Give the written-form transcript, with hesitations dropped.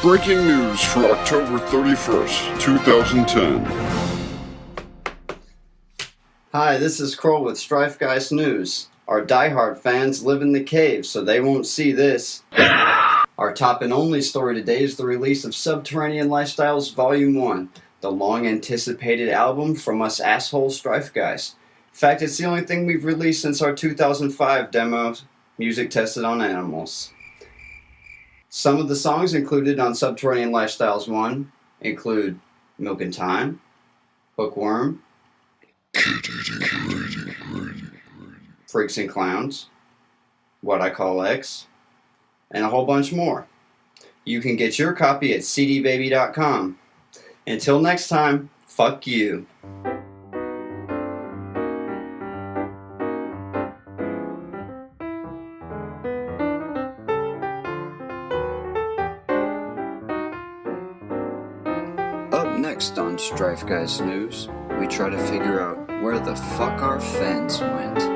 Breaking news for October 31st, 2010. Hi, this is Kroll with Strifegeist News. Our diehard fans live in the cave, so they won't see this. Our top and only story today is the release of Subterranean Lifestyles Volume 1, the long-anticipated album from us asshole Strifegeist. In fact, it's the only thing we've released since our 2005 demo, Music Tested on Animals. Some of the songs included on Subterranean Lifestyles 1 include Milk and Time, Hookworm, Freaks and Clowns, What I Call X, and a whole bunch more. You can get your copy at cdbaby.com. Until next time, fuck you. Up next on Strifegeist News, we try to figure out where the fuck our fans went.